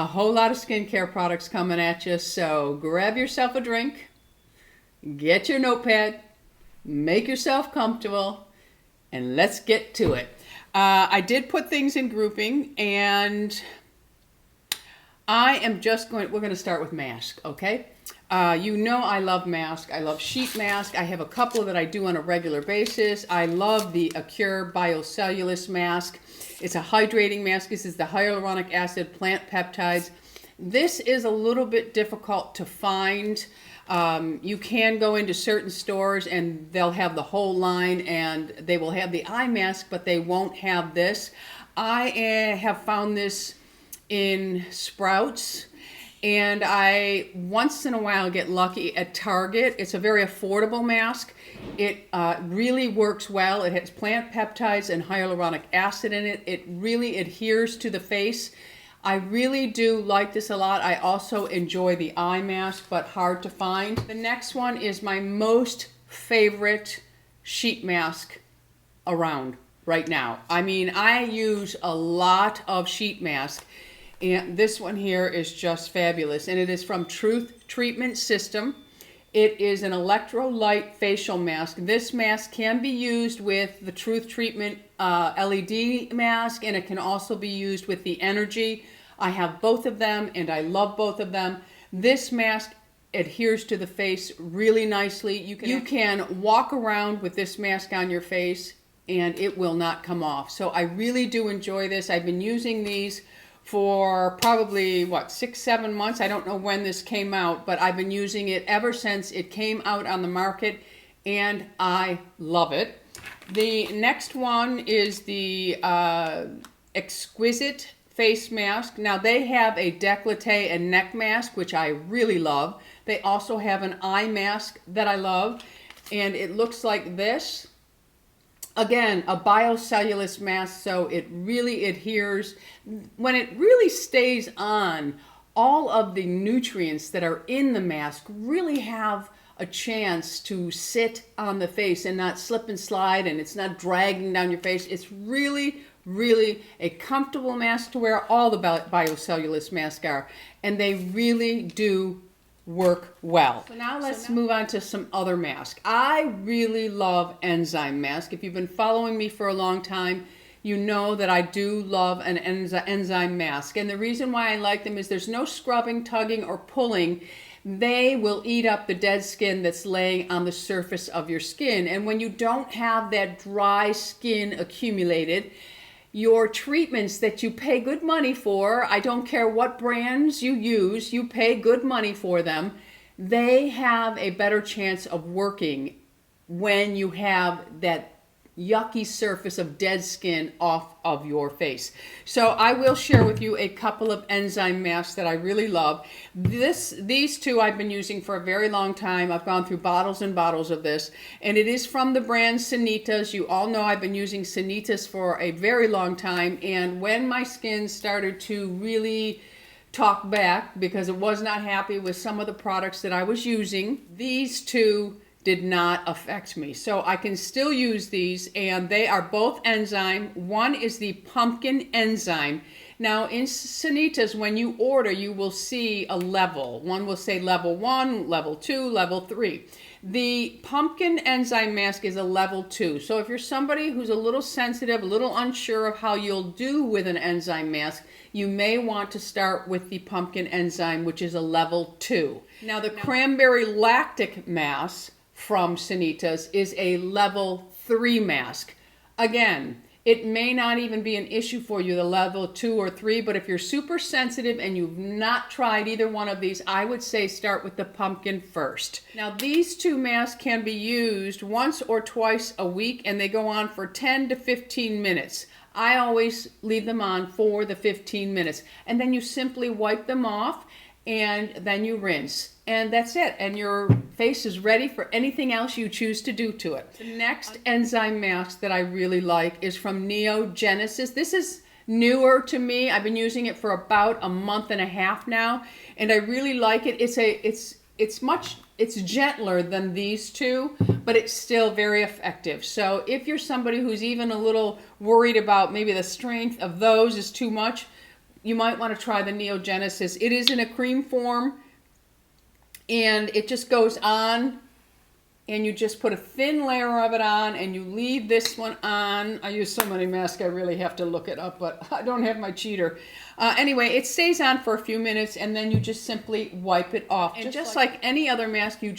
A whole lot of skincare products coming at you, so grab yourself a drink, get your notepad, make yourself comfortable, and let's get to it. I did put things in grouping, and we're going to start with mask, okay? You know I love mask. I love sheet mask. I have a couple that I do on a regular basis. I love the Acura Biocellulose mask. It's a hydrating mask. This is the hyaluronic acid plant peptides. This is a little bit difficult to find. You can go into certain stores and they'll have the whole line, and they will have the eye mask, but they won't have this. I have found this in Sprouts, and I once in a while get lucky at Target. It's a very affordable mask. It really works well. It has plant peptides and hyaluronic acid in it. It really adheres to the face. I really do like this a lot. I also enjoy the eye mask, but hard to find. The next one is my most favorite sheet mask around right now. I mean, I use a lot of sheet mask, and this one here is just fabulous. And it is from Truth Treatment System. It is an electrolyte facial mask. This mask can be used with the Truth Treatment LED mask, and it can also be used with the Energy. I have both of them, and I love both of them. This mask adheres to the face really nicely. You can walk around with this mask on your face, and it will not come off. So I really do enjoy this. I've been using these for probably, 6-7 months. I don't know when this came out, but I've been using it ever since it came out on the market, and I love it. The next one is the Exquisite face mask. Now they have a décolleté and neck mask, which I really love. They also have an eye mask that I love, and it looks like this. Again, a biocellulose mask, so it really adheres. When it really stays on, all of the nutrients that are in the mask really have a chance to sit on the face and not slip and slide, and it's not dragging down your face. It's really a comfortable mask to wear. All the biocellulose masks are, and they really do work well. So now let's move on to some other masks. I really love Enzyme Mask. If you've been following me for a long time, you know that I do love an enzyme mask. And the reason why I like them is there's no scrubbing, tugging, or pulling. They will eat up the dead skin that's laying on the surface of your skin. And when you don't have that dry skin accumulated, your treatments that you pay good money for, I don't care what brands you use, you pay good money for them, they have a better chance of working when you have that yucky surface of dead skin off of your face. So I will share with you a couple of enzyme masks that I really love. These two I've been using for a very long time. I've gone through bottles and bottles of this, and it is from the brand Sanitas. You all know I've been using Sanitas for a very long time, and when my skin started to really talk back because it was not happy with some of the products that I was using, these two did not affect me. So I can still use these, and they are both enzyme. One is the pumpkin enzyme. Now in Sanitas, when you order, you will see a level. One will say level 1, level 2, level 3. The pumpkin enzyme mask is a level 2. So if you're somebody who's a little sensitive, a little unsure of how you'll do with an enzyme mask, you may want to start with the pumpkin enzyme, which is a level 2. Now the cranberry lactic mask from Sanitas is a level 3 mask. Again, it may not even be an issue for you, the level 2 or 3, but if you're super sensitive and you've not tried either one of these, I would say start with the pumpkin first. Now these two masks can be used once or twice a week, and they go on for 10 to 15 minutes. I always leave them on for the 15 minutes, and then you simply wipe them off, and then you rinse. And that's it. And your face is ready for anything else you choose to do to it. The next enzyme mask that I really like is from Neogenesis. This is newer to me. I've been using it for about a month and a half now, and I really like it. It's gentler than these two, but it's still very effective. So if you're somebody who's even a little worried about maybe the strength of those is too much, you might want to try the Neogenesis. It is in a cream form, and it just goes on, and you just put a thin layer of it on, and you leave this one on. I use so many masks, I really have to look it up, but I don't have my cheater. Anyway, it stays on for a few minutes, and then you just simply wipe it off. And just like any other mask, you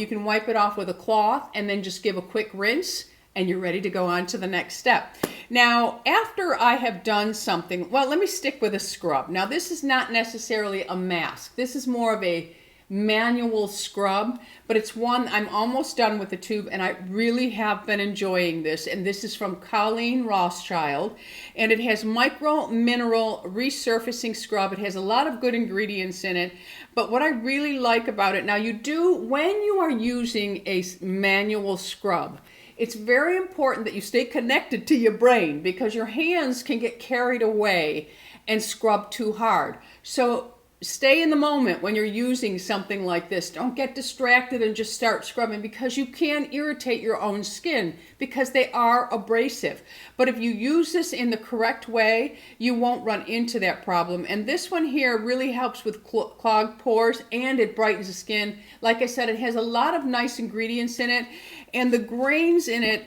can wipe it off with a cloth, and then just give a quick rinse, and you're ready to go on to the next step. Now, after I have done something, well, let me stick with a scrub. Now, this is not necessarily a mask. This is more of a manual scrub, but it's one, I'm almost done with the tube, and I really have been enjoying this. And this is from Colleen Rothschild, and it has micro mineral resurfacing scrub. It has a lot of good ingredients in it, but what I really like about it, now you do, when you are using a manual scrub, it's very important that you stay connected to your brain, because your hands can get carried away and scrub too hard. So stay in the moment when you're using something like this. Don't get distracted and just start scrubbing, because you can irritate your own skin because they are abrasive. But if you use this in the correct way, you won't run into that problem. And this one here really helps with clogged pores, and it brightens the skin. Like I said, it has a lot of nice ingredients in it, and the grains in it,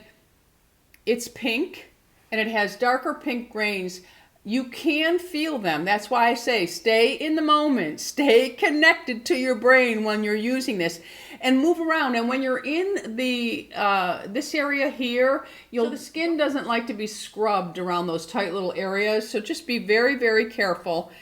it's pink, and it has darker pink grains. You can feel them. That's why I say stay in the moment, stay connected to your brain when you're using this, and move around. And when you're in the this area here, the skin doesn't like to be scrubbed around those tight little areas. So just be very, very careful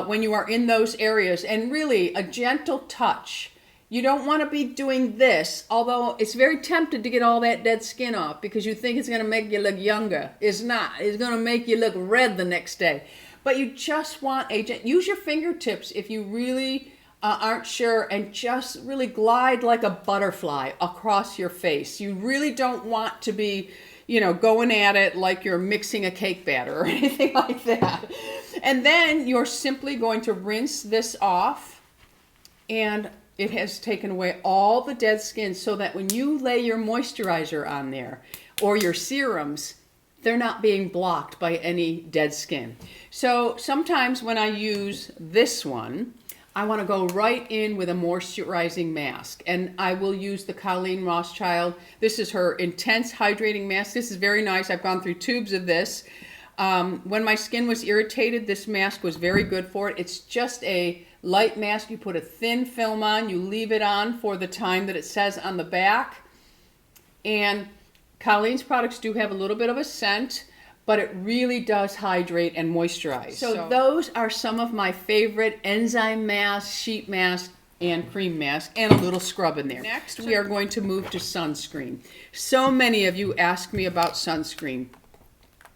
when you are in those areas. And really, a gentle touch. You don't want to be doing this, although it's very tempted to get all that dead skin off because you think it's going to make you look younger. It's not. It's going to make you look red the next day. But you just want use your fingertips if you really aren't sure, and just really glide like a butterfly across your face. You really don't want to be, going at it like you're mixing a cake batter or anything like that. And then you're simply going to rinse this off, and it has taken away all the dead skin, so that when you lay your moisturizer on there or your serums, they're not being blocked by any dead skin. So sometimes when I use this one, I want to go right in with a moisturizing mask, and I will use the Colleen Rothschild. This is her Intense Hydrating Mask. This is very nice. I've gone through tubes of this. When my skin was irritated, this mask was very good for it. It's just a light mask. You put a thin film on, you leave it on for the time that it says on the back. And Colleen's products do have a little bit of a scent, but it really does hydrate and moisturize. So those are some of my favorite enzyme masks, sheet mask, and cream mask, and a little scrub in there. Next, we are going to move to sunscreen. So many of you ask me about sunscreen.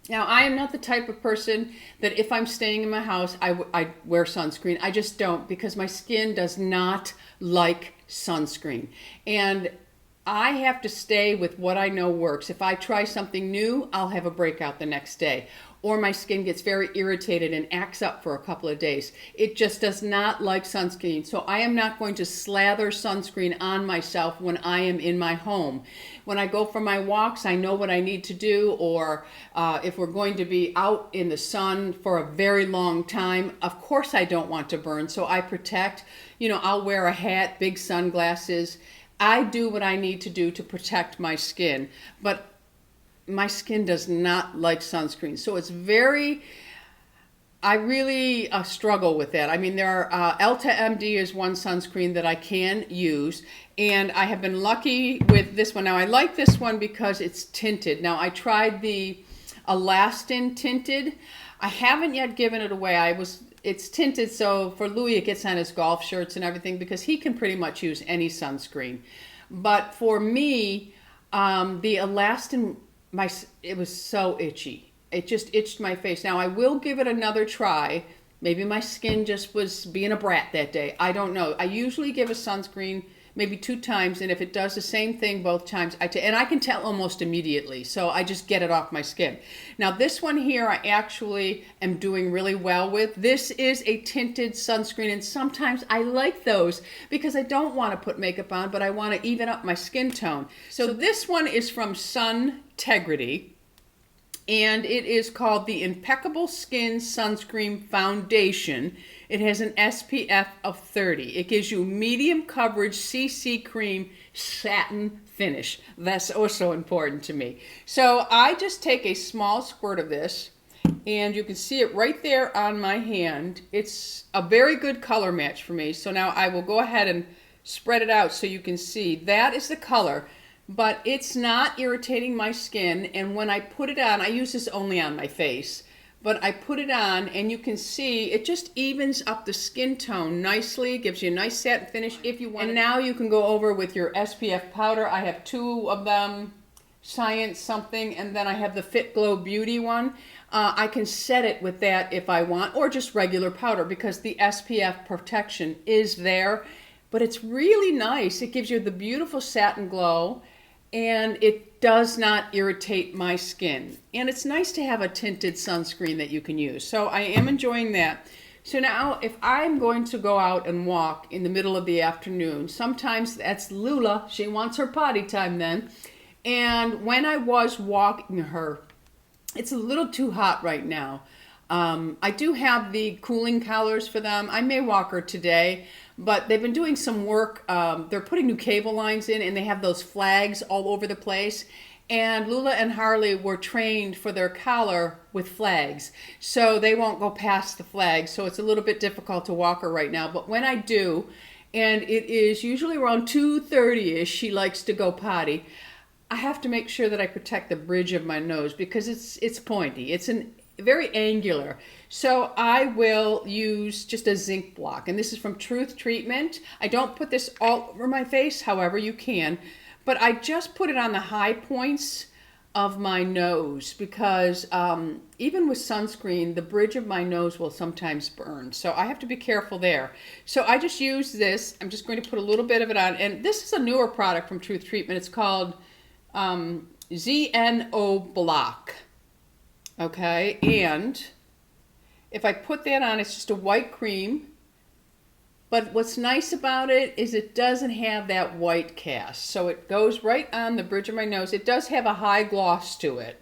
Now, I am not the type of person that if I'm staying in my house, I wear sunscreen. I just don't, because my skin does not like sunscreen. And I have to stay with what I know works. If I try something new, I'll have a breakout the next day. Or my skin gets very irritated and acts up for a couple of days. It just does not like sunscreen. So I am not going to slather sunscreen on myself when I am in my home. When I go for my walks, I know what I need to do. Or if we're going to be out in the sun for a very long time, of course I don't want to burn. So I protect. I'll wear a hat, big sunglasses. I do what I need to do to protect my skin. But my skin does not like sunscreen. So it's I really struggle with that. I mean, there are, Elta MD is one sunscreen that I can use, and I have been lucky with this one. Now, I like this one because it's tinted. Now, I tried the Elastin tinted. I haven't yet given it away. It's tinted, so for Louis, it gets on his golf shirts and everything, because he can pretty much use any sunscreen. But for me, the Elastin, it was so itchy. It just itched my face. Now, I will give it another try. Maybe my skin just was being a brat that day. I don't know. I usually give a sunscreen maybe 2 times, and if it does the same thing both times, and I can tell almost immediately, so I just get it off my skin. Now, this one here I actually am doing really well with. This is a tinted sunscreen, and sometimes I like those because I don't want to put makeup on, but I want to even up my skin tone. So this one is from Tegrity. And it is called the Impeccable Skin Sunscreen Foundation. It has an SPF of 30. It gives you medium coverage CC cream satin finish. That's also important to me. So I just take a small squirt of this, and you can see it right there on my hand. It's a very good color match for me. So now I will go ahead and spread it out so you can see. That is the color. But it's not irritating my skin, and when I put it on, I use this only on my face, but I put it on and you can see it just evens up the skin tone nicely, gives you a nice satin finish if you want. And now you can go over with your SPF powder. I have 2 of them, Science something, and then I have the Fit Glow Beauty one. I can set it with that if I want, or just regular powder, because the SPF protection is there. But it's really nice. It gives you the beautiful satin glow, and it does not irritate my skin. And it's nice to have a tinted sunscreen that you can use. So I am enjoying that. So now if I'm going to go out and walk in the middle of the afternoon, sometimes that's Lula. She wants her potty time then. And when I was walking her, it's a little too hot right now. I do have the cooling collars for them. I may walk her today, but they've been doing some work. They're putting new cable lines in, and they have those flags all over the place. And Lula and Harley were trained for their collar with flags, so they won't go past the flags. So it's a little bit difficult to walk her right now. But when I do, and it is usually around 2:30ish, she likes to go potty, I have to make sure that I protect the bridge of my nose because it's pointy. It's very angular. So I will use just a zinc block, and this is from Truth Treatment. I don't put this all over my face, however you can, but I just put it on the high points of my nose because even with sunscreen, the bridge of my nose will sometimes burn. So I have to be careful there. So I just use this. I'm just going to put a little bit of it on, and this is a newer product from Truth Treatment. It's called Zno Block. Okay, and if I put that on, it's just a white cream. But what's nice about it is it doesn't have that white cast. So it goes right on the bridge of my nose. It does have a high gloss to it.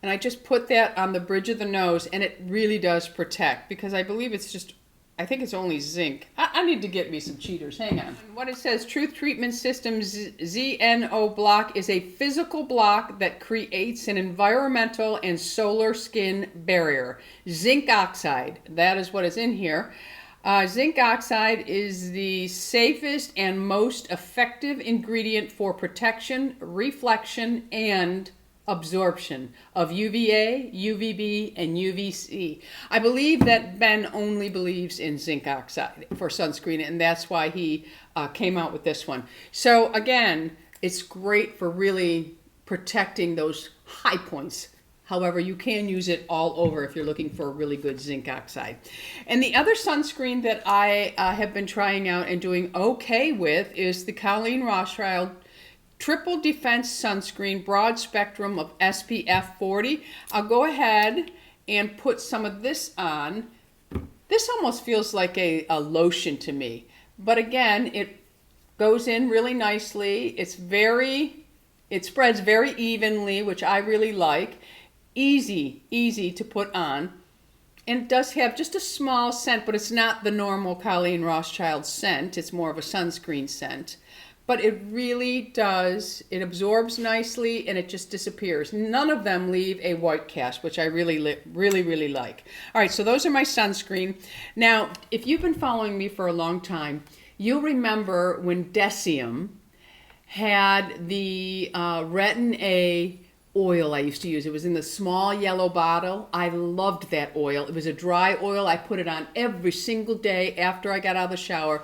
And I just put that on the bridge of the nose, and it really does protect because I believe it's just, I think it's only zinc. I need to get me some cheaters. Hang on. What it says, Truth Treatment Systems Zno Block is a physical block that creates an environmental and solar skin barrier. Zinc oxide, that is what is in here. Zinc oxide is the safest and most effective ingredient for protection, reflection, and absorption of UVA, UVB, and UVC. I believe that Ben only believes in zinc oxide for sunscreen, and that's why he came out with this one. So again, it's great for really protecting those high points. However, you can use it all over if you're looking for a really good zinc oxide. And the other sunscreen that I have been trying out and doing okay with is the Colleen Rothschild Triple Defense Sunscreen Broad Spectrum of SPF 40. I'll go ahead and put some of this on. This almost feels like a lotion to me. But again, it goes in really nicely. It spreads very evenly, which I really like. Easy to put on. And it does have just a small scent, but it's not the normal Colleen Rothschild scent. It's more of a sunscreen scent. But it really does. It absorbs nicely and it just disappears. None of them leave a white cast, which I really like. All right, so those are my sunscreen. Now, if you've been following me for a long time, you'll remember when Decium had the Retin-a Oil I used to use. It was in the small yellow bottle. I loved that oil. It was a dry oil. I put it on every single day after I got out of the shower.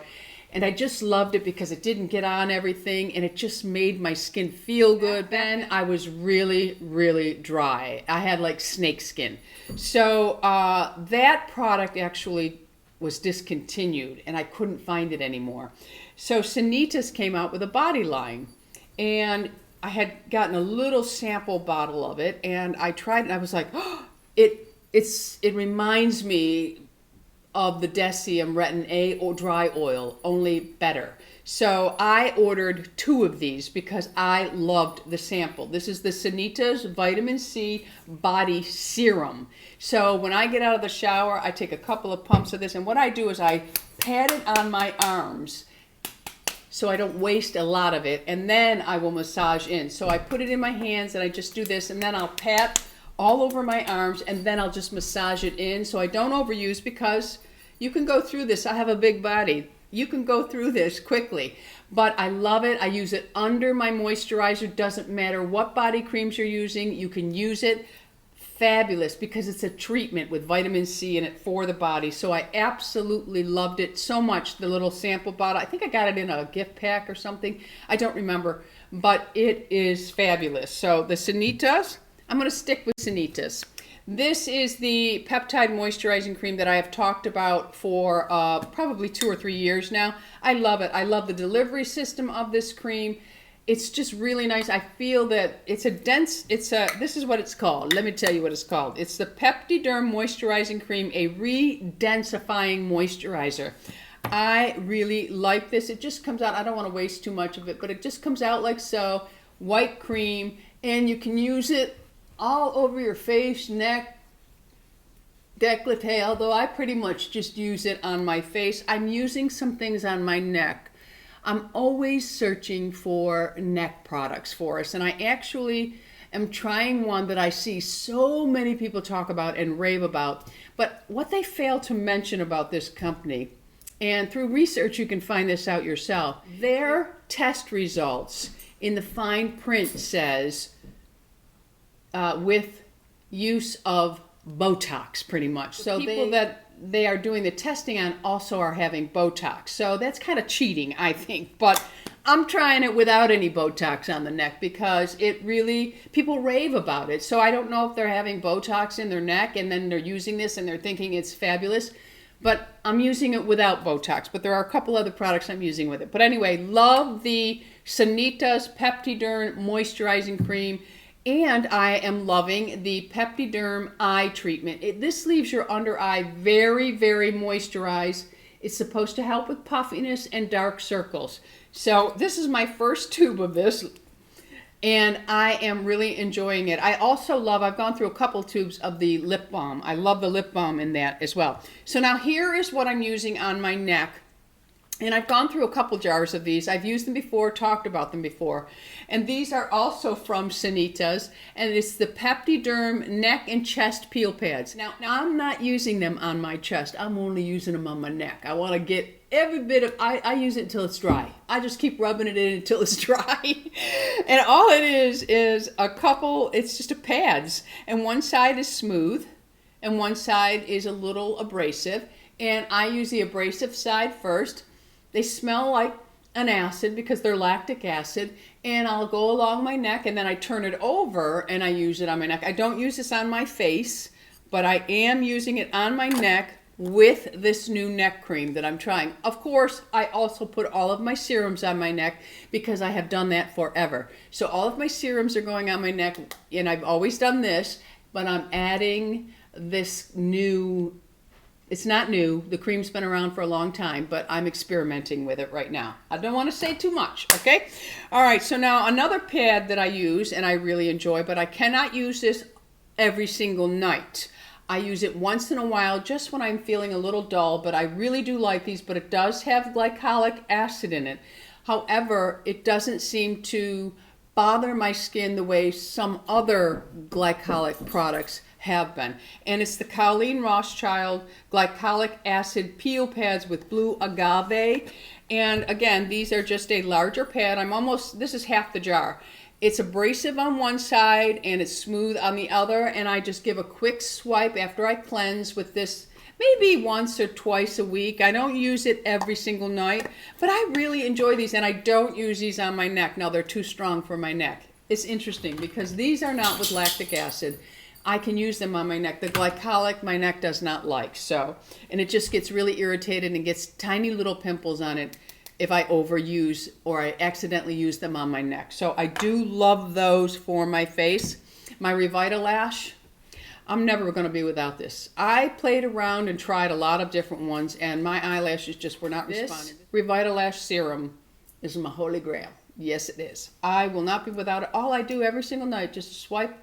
And I just loved it because it didn't get on everything and it just made my skin feel good. Then I was really dry. I had like snake skin. So that product actually was discontinued and I couldn't find it anymore. So Sanitas came out with a body line, and I had gotten a little sample bottle of it and I tried it and I was like, oh, it reminds me of the Decium Retin-a or dry oil, only better. So I ordered 2 of these because I loved the sample. This is the Sanitas Vitamin C Body Serum. So when I get out of the shower, I take a couple of pumps of this, and what I do is I pat it on my arms so I don't waste a lot of it, and then I will massage in. So I put it in my hands and I just do this, and then I'll pat all over my arms, and then I'll just massage it in so I don't overuse, because you can go through this. I have a big body. You can go through this quickly, but I love it. I use it under my moisturizer. Doesn't matter what body creams you're using, you can use it. Fabulous, because it's a treatment with vitamin C in it for the body. So I absolutely loved it so much. The little sample bottle, I think I got it in a gift pack or something. I don't remember, but it is fabulous. So the Sanitas, I'm going to stick with Sanitas. This is the peptide moisturizing cream that I have talked about for probably 2 or 3 years now. I love it. I love the delivery system of this cream. It's just really nice. I feel that it's a dense, this is what it's called. Let me tell you what it's called. It's the PeptiDerm Moisturizing Cream, a re-densifying moisturizer. I really like this. It just comes out, I don't want to waste too much of it, but it just comes out like so, white cream, and you can use it all over your face, neck, décolleté, although I pretty much just use it on my face. I'm using some things on my neck. I'm always searching for neck products for us, and I actually am trying one that I see so many people talk about and rave about, but what they fail to mention about this company, and through research you can find this out yourself, their test results in the fine print says with use of Botox, pretty much. So people that they are doing the testing on also are having Botox. So that's kind of cheating, I think. But I'm trying it without any Botox on the neck because it really, people rave about it. So I don't know if they're having Botox in their neck and then they're using this and they're thinking it's fabulous. But I'm using it without Botox. But there are a couple other products I'm using with it. But anyway, love the Sanitas PeptiDerm Moisturizing Cream. And I am loving the PeptiDerm eye treatment. This leaves your under eye very, very moisturized. It's supposed to help with puffiness and dark circles. So this is my first tube of this, and I am really enjoying it. I also love, I've gone through a couple tubes of the lip balm. I love the lip balm in that as well. So now here is what I'm using on my neck. And I've gone through a couple jars of these. I've used them before, talked about them before. And these are also from Sanitas. And it's the PeptiDerm Neck and Chest Peel Pads. Now, I'm not using them on my chest. I'm only using them on my neck. I want to get every bit of, I use it until it's dry. I just keep rubbing it in until it's dry. And all it is a couple, it's just a pads. And one side is smooth. And one side is a little abrasive. And I use the abrasive side first. They smell like an acid because they're lactic acid, and I'll go along my neck and then I turn it over and I use it on my neck. I don't use this on my face, but I am using it on my neck with this new neck cream that I'm trying. Of course, I also put all of my serums on my neck because I have done that forever. So all of my serums are going on my neck, and I've always done this, but I'm adding this new. It's not new. The cream's been around for a long time, but I'm experimenting with it right now. I don't want to say too much, okay? All right, so now another pad that I use and I really enjoy, but I cannot use this every single night. I use it once in a while just when I'm feeling a little dull, but I really do like these, but it does have glycolic acid in it. However, it doesn't seem to bother my skin the way some other glycolic products have been. And it's the Colleen Rothschild Glycolic Acid Peel Pads with Blue Agave. And again, these are just a larger pad. This is half the jar. It's abrasive on one side and it's smooth on the other. And I just give a quick swipe after I cleanse with this maybe once or twice a week. I don't use it every single night, but I really enjoy these, and I don't use these on my neck. Now, they're too strong for my neck. It's interesting because these are not with lactic acid. I can use them on my neck. The glycolic, my neck does not like. So, and it just gets really irritated and gets tiny little pimples on it if I overuse or I accidentally use them on my neck. So I do love those for my face. My Revitalash, I'm never going to be without this. I played around and tried a lot of different ones, and my eyelashes just were not responding. Revitalash Serum is my holy grail. Yes, it is. I will not be without it. All I do every single night, just swipe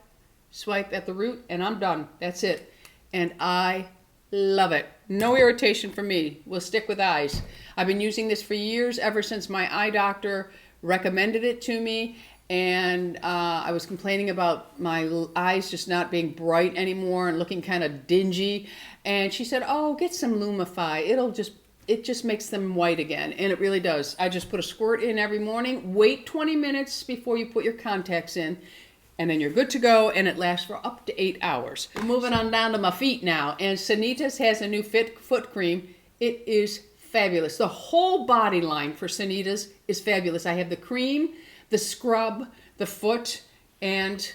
at the root, and I'm done. That's it. And I love it. No irritation for me. We'll stick with eyes. I've been using this for years, ever since my eye doctor recommended it to me. And I was complaining about my eyes just not being bright anymore and looking kind of dingy. And she said, oh, get some Lumify. It just makes them white again. And it really does. I just put a squirt in every morning. Wait 20 minutes before you put your contacts in. And then you're good to go. And it lasts for up to 8 hours. We're moving on down to my feet now. And Sanitas has a new foot cream. It is fabulous. The whole body line for Sanitas is fabulous. I have the cream, the scrub, the foot, and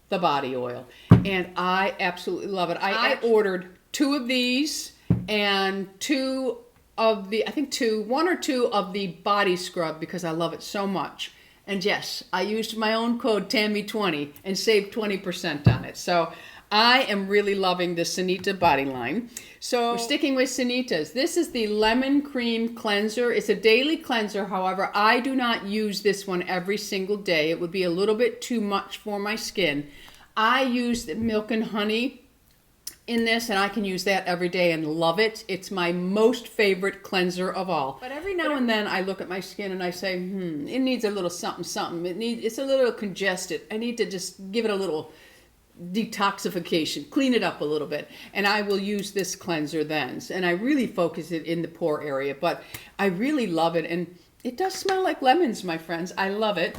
the body oil. And I absolutely love it. I ordered 2 of these and 2 of the, one or two of the body scrub because I love it so much. And yes, I used my own code TAMMY20 and saved 20% on it. So I am really loving the Sanita body line. So we're sticking with Sanitas. This is the Lemon Cream Cleanser. It's a daily cleanser. However, I do not use this one every single day. It would be a little bit too much for my skin. I use the milk and honey in this, and I can use that every day and love it. It's my most favorite cleanser of all. But every now and then I look at my skin and I say, it needs a little something, something. It's a little congested. I need to just give it a little detoxification, clean it up a little bit, and I will use this cleanser then. And I really focus it in the pore area, but I really love it, and it does smell like lemons, my friends. I love it.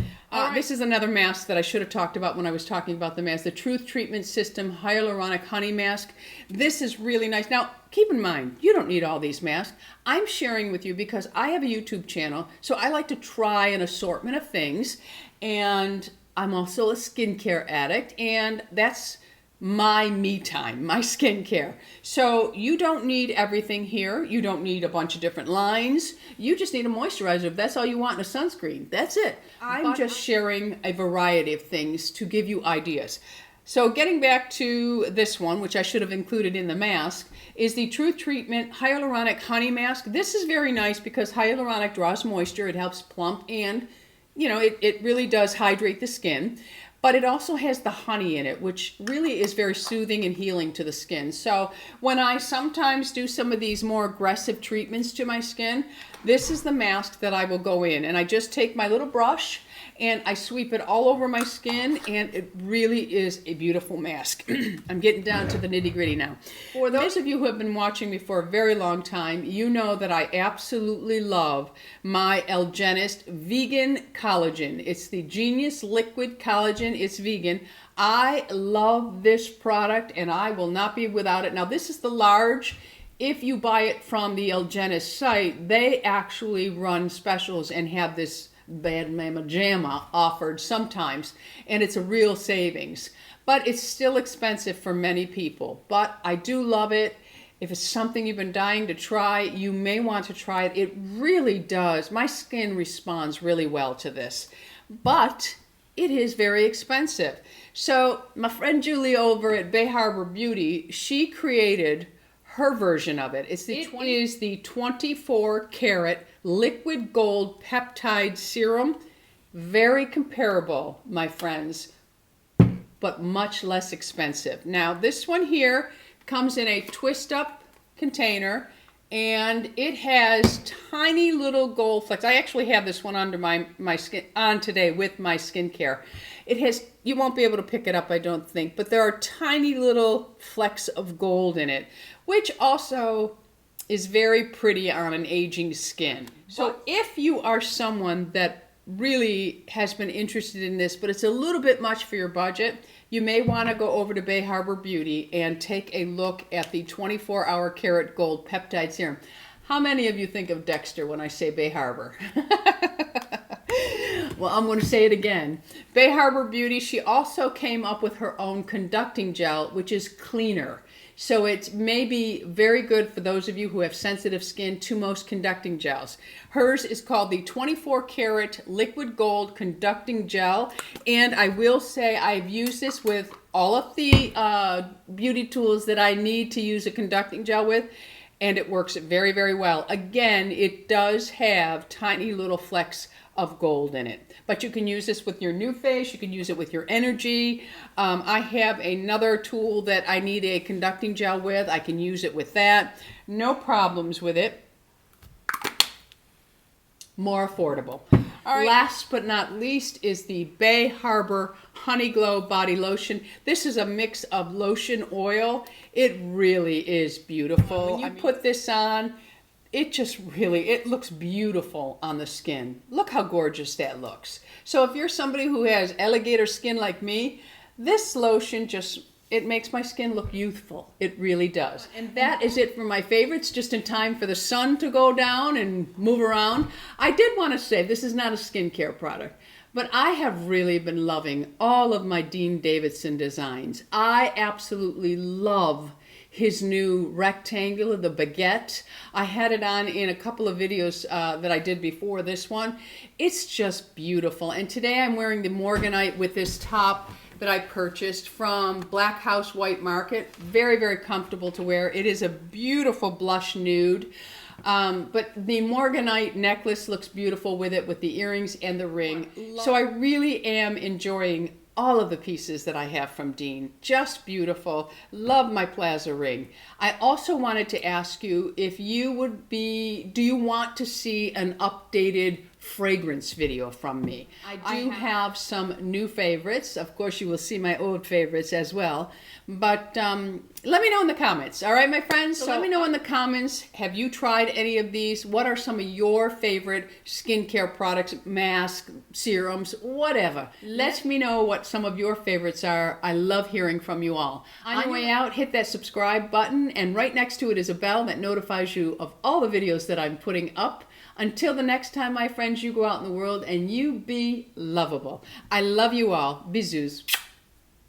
This is another mask that I should have talked about when I was talking about the mask, the Truth Treatment System Hyaluronic Honey Mask. This is really nice. Now, keep in mind, you don't need all these masks. I'm sharing with you because I have a YouTube channel, so I like to try an assortment of things, and I'm also a skincare addict, and that's my me time, my skincare. So you don't need everything here. You don't need a bunch of different lines. You just need a moisturizer. If that's all you want, and a sunscreen. That's it. I'm just sharing a variety of things to give you ideas. So getting back to this one, which I should have included in the mask, is the Truth Treatment Hyaluronic Honey Mask. This is very nice because hyaluronic draws moisture. It helps plump, and it really does hydrate the skin. But it also has the honey in it, which really is very soothing and healing to the skin. So when I sometimes do some of these more aggressive treatments to my skin, this is the mask that I will go in. And I just take my little brush and I sweep it all over my skin, and it really is a beautiful mask. I'm getting down to the nitty-gritty now. For those of you who have been watching me for a very long time, you know that I absolutely love my Elgenist Vegan Collagen. It's the Genius Liquid Collagen. It's vegan. I love this product, and I will not be without it. Now, this is the large. If you buy it from the Elgenist site, they actually run specials and have this Bad Mama Jamma offered sometimes, and it's a real savings. But it's still expensive for many people. But I do love it. If it's something you've been dying to try, you may want to try it. It really does. My skin responds really well to this. But it is very expensive. So my friend Julie over at Bay Harbor Beauty, she created her version of it. It is the 24 karat liquid gold peptide serum. Very comparable, my friends, but much less expensive. Now, this one here comes in a twist up container, and it has tiny little gold flecks. I actually have this one under my skin on today with my skincare. It has, you won't be able to pick it up, I don't think, but there are tiny little flecks of gold in it, which also is very pretty on an aging skin. So if you are someone that really has been interested in this, but it's a little bit much for your budget, you may want to go over to Bay Harbor Beauty and take a look at the 24-hour karat gold peptide serum. How many of you think of Dexter when I say Bay Harbor? Well, I'm going to say it again. Bay Harbor Beauty, she also came up with her own conducting gel, which is cleaner. So it may be very good for those of you who have sensitive skin to most conducting gels. Hers is called the 24 karat liquid gold conducting gel. And I will say I've used this with all of the beauty tools that I need to use a conducting gel with, and it works very, very well. Again, it does have tiny little flecks of gold in it. But you can use this with your new face, you can use it with your energy. I have another tool that I need a conducting gel with. I can use it with that. No problems with it. More affordable. All right. Last but not least is the Bay Harbor Honey Glow Body Lotion. This is a mix of lotion oil. It really is beautiful. When you put this on, it just really, it looks beautiful on the skin. Look how gorgeous that looks. So if you're somebody who has alligator skin like me, this lotion just, it makes my skin look youthful. It really does. And that is it for my favorites, just in time for the sun to go down and move around. I did want to say, this is not a skincare product, but I have really been loving all of my Dean Davidson designs. I absolutely love his new rectangular, the baguette. I had it on in a couple of videos that I did before this one. It's just beautiful. And today I'm wearing the Morganite with this top that I purchased from Black House White Market. Very, very comfortable to wear. It is a beautiful blush nude. But the Morganite necklace looks beautiful with it, with the earrings and the ring. So I really am enjoying all of the pieces that I have from Dean. Just beautiful. Love my plaza ring. I also wanted to ask you if you would be, do you want to see an updated fragrance video from me? I do have some new favorites. Of course, you will see my old favorites as well. But let me know in the comments. All right, my friends? So let me know in the comments, have you tried any of these? What are some of your favorite skincare products, masks, serums, whatever? Let me know what some of your favorites are. I love hearing from you all. On your way out, hit that subscribe button, and right next to it is a bell that notifies you of all the videos that I'm putting up. Until the next time, my friends, you go out in the world and you be lovable. I love you all. Bisous.